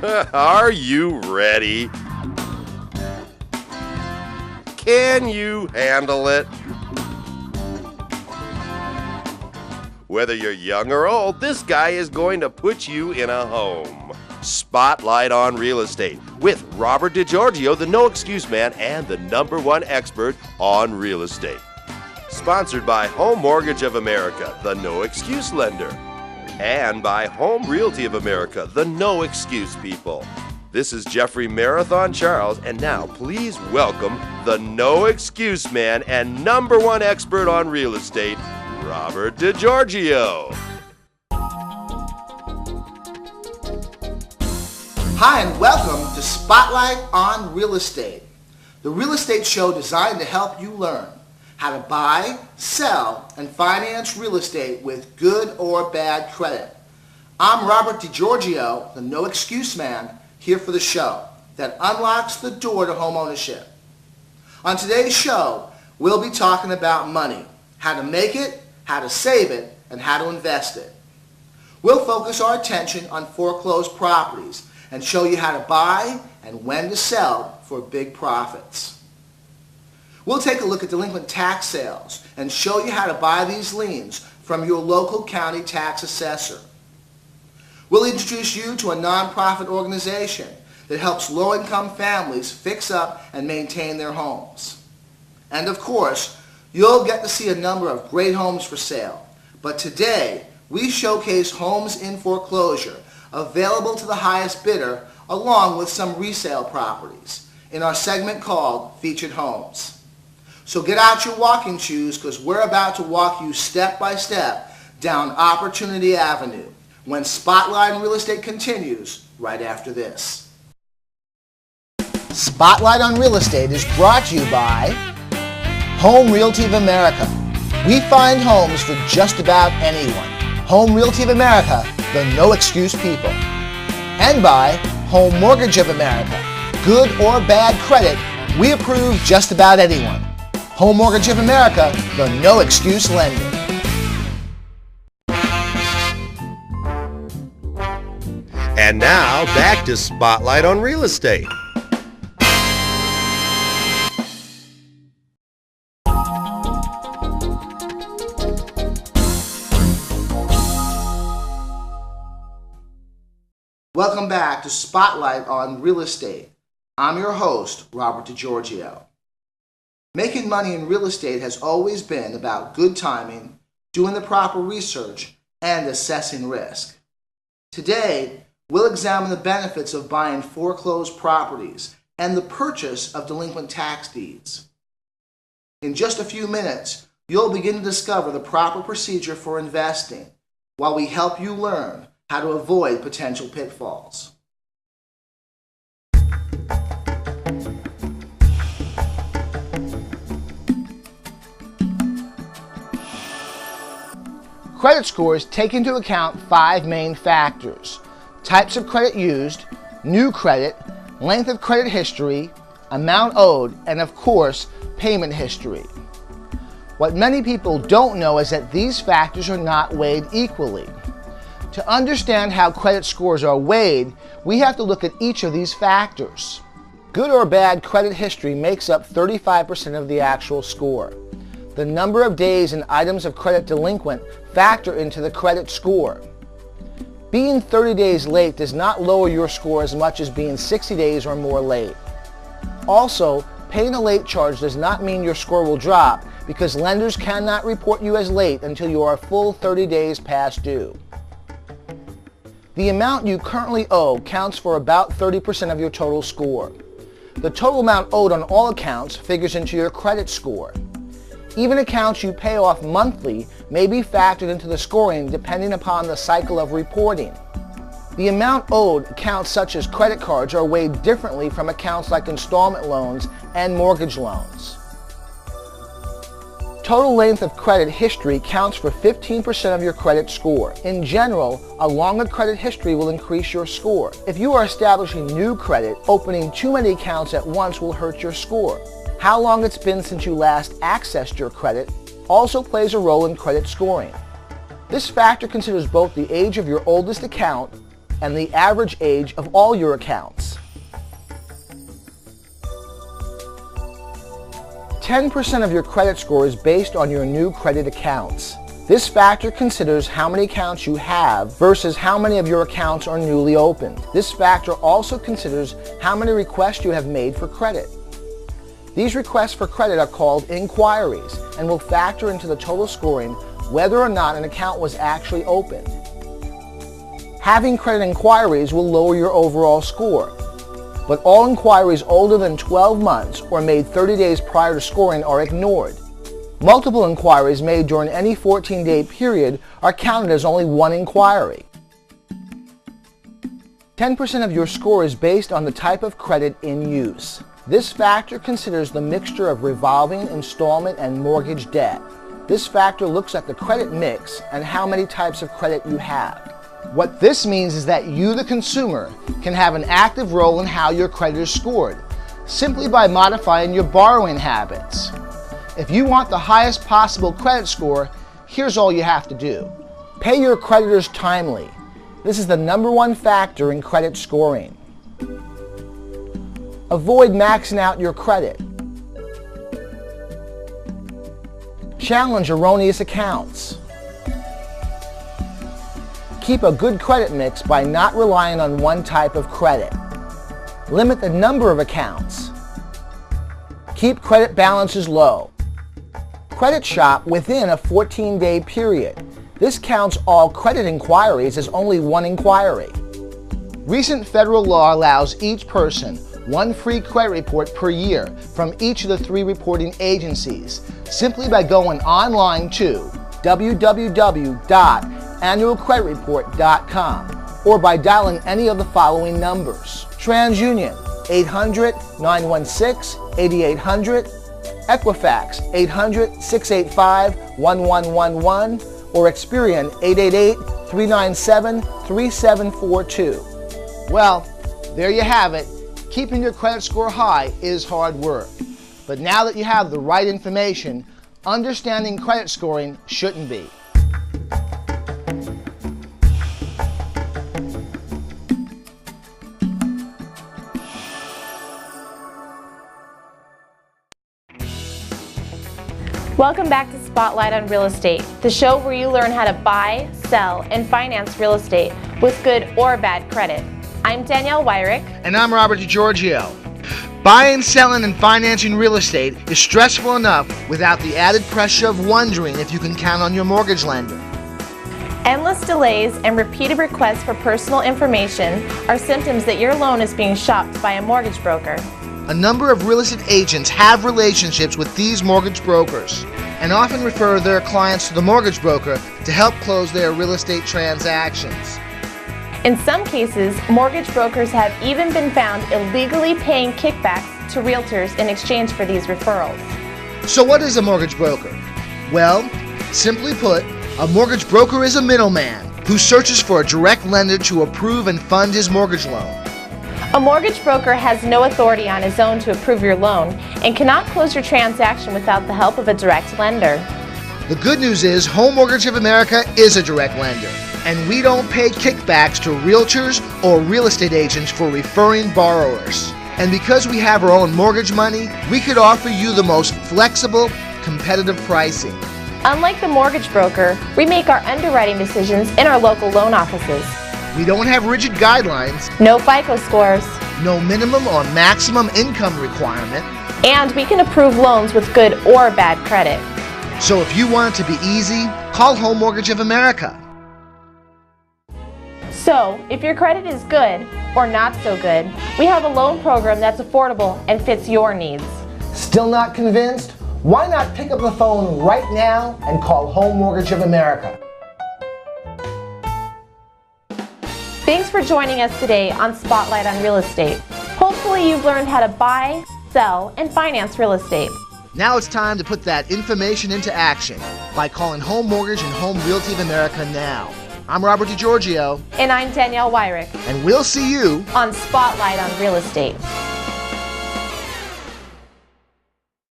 Are you ready? Can you handle it? Whether you're young or old, this guy is going to put you in a home. Spotlight on Real Estate with Robert Di Giorgio, the no excuse man and the #1 expert on real estate. Sponsored by Home Mortgage of America, the no excuse lender. And by Home Realty of America, the no excuse people. This is Jeffrey Marathon Charles, and now please welcome the no excuse man and #1 expert on real estate, Robert Di Giorgio. Hi, and welcome to Spotlight on Real Estate, the real estate show designed to help you learn how to buy, sell, and finance real estate with good or bad credit. I'm Robert Di Giorgio, the no excuse man, here for the show that unlocks the door to home ownership. On today's show, we'll be talking about money, how to make it, how to save it, and how to invest it. We'll focus our attention on foreclosed properties and show you how to buy and when to sell for big profits. We'll take a look at delinquent tax sales and show you how to buy these liens from your local county tax assessor. We'll introduce you to a nonprofit organization that helps low-income families fix up and maintain their homes. And of course, you'll get to see a number of great homes for sale. But today, we showcase homes in foreclosure available to the highest bidder, along with some resale properties in our segment called Featured Homes. So get out your walking shoes, because we're about to walk you step by step down Opportunity Avenue when Spotlight on Real Estate continues right after this. Spotlight on Real Estate is brought to you by Home Realty of America. We find homes for just about anyone. Home Realty of America, the no excuse people. And by Home Mortgage of America. Good or bad credit, we approve just about anyone. Home Mortgage of America, the no excuse lender. And now, back to Spotlight on Real Estate. Welcome back to Spotlight on Real Estate. I'm your host, Robert Di Giorgio. Making money in real estate has always been about good timing, doing the proper research, and assessing risk. Today, we'll examine the benefits of buying foreclosed properties and the purchase of delinquent tax deeds. In just a few minutes, you'll begin to discover the proper procedure for investing while we help you learn how to avoid potential pitfalls. Credit scores take into account 5 main factors: types of credit used, new credit, length of credit history, amount owed, and of course, payment history. What many people don't know is that these factors are not weighed equally. To understand how credit scores are weighed, we have to look at each of these factors. Good or bad credit history makes up 35% of the actual score. The number of days and items of credit delinquent factor into the credit score. Being 30 days late does not lower your score as much as being 60 days or more late. Also, paying a late charge does not mean your score will drop, because lenders cannot report you as late until you are a full 30 days past due. The amount you currently owe counts for about 30% of your total score. The total amount owed on all accounts figures into your credit score. Even accounts you pay off monthly may be factored into the scoring depending upon the cycle of reporting. The amount owed accounts such as credit cards are weighed differently from accounts like installment loans and mortgage loans. Total length of credit history counts for 15% of your credit score. In general, a longer credit history will increase your score. If you are establishing new credit, opening too many accounts at once will hurt your score. How long it's been since you last accessed your credit also plays a role in credit scoring. This factor considers both the age of your oldest account and the average age of all your accounts. 10% of your credit score is based on your new credit accounts. This factor considers how many accounts you have versus how many of your accounts are newly opened. This factor also considers how many requests you have made for credit. These requests for credit are called inquiries and will factor into the total scoring whether or not an account was actually opened. Having credit inquiries will lower your overall score, but all inquiries older than 12 months or made 30 days prior to scoring are ignored. Multiple inquiries made during any 14-day period are counted as only one inquiry. 10% of your score is based on the type of credit in use. This factor considers the mixture of revolving, installment, and mortgage debt. This factor looks at the credit mix and how many types of credit you have. What this means is that you, the consumer, can have an active role in how your credit is scored, simply by modifying your borrowing habits. If you want the highest possible credit score, here's all you have to do. Pay your creditors timely. This is the #1 factor in credit scoring. Avoid maxing out your credit. Challenge erroneous accounts. Keep a good credit mix by not relying on one type of credit. Limit the number of accounts. Keep credit balances low. Credit shop within a 14-day period. This counts all credit inquiries as only one inquiry. Recent federal law allows each person one free credit report per year from each of the 3 reporting agencies simply by going online to www.annualcreditreport.com or by dialing any of the following numbers. TransUnion 800-916-8800, Equifax 800-685-1111, or Experian 888-397-3742. Well, there you have it. Keeping your credit score high is hard work. But now that you have the right information, understanding credit scoring shouldn't be. Welcome back to Spotlight on Real Estate, the show where you learn how to buy, sell, and finance real estate with good or bad credit. I'm Danielle Wyrick. And I'm Robert Di Giorgio. Buying, selling, and financing real estate is stressful enough without the added pressure of wondering if you can count on your mortgage lender. Endless delays and repeated requests for personal information are symptoms that your loan is being shopped by a mortgage broker. A number of real estate agents have relationships with these mortgage brokers and often refer their clients to the mortgage broker to help close their real estate transactions. In some cases, mortgage brokers have even been found illegally paying kickbacks to realtors in exchange for these referrals. So what is a mortgage broker? Well, simply put, a mortgage broker is a middleman who searches for a direct lender to approve and fund his mortgage loan. A mortgage broker has no authority on his own to approve your loan and cannot close your transaction without the help of a direct lender. The good news is Home Mortgage of America is a direct lender, and we don't pay kickbacks to realtors or real estate agents for referring borrowers. And because we have our own mortgage money, we could offer you the most flexible, competitive pricing. Unlike the mortgage broker, we make our underwriting decisions in our local loan offices. We don't have rigid guidelines, No FICO scores, no minimum or maximum income requirement. and we can approve loans with good or bad credit. So if you want it to be easy, call Home Mortgage of America. So, if your credit is good or not so good, we have a loan program that's affordable and fits your needs. Still not convinced? Why not pick up the phone right now and call Home Mortgage of America? Thanks for joining us today on Spotlight on Real Estate. Hopefully you've learned how to buy, sell, and finance real estate. Now it's time to put that information into action by calling Home Mortgage and Home Realty of America now. I'm Robert Di Giorgio. And I'm Danielle Wyrick And we'll see you on Spotlight on Real Estate.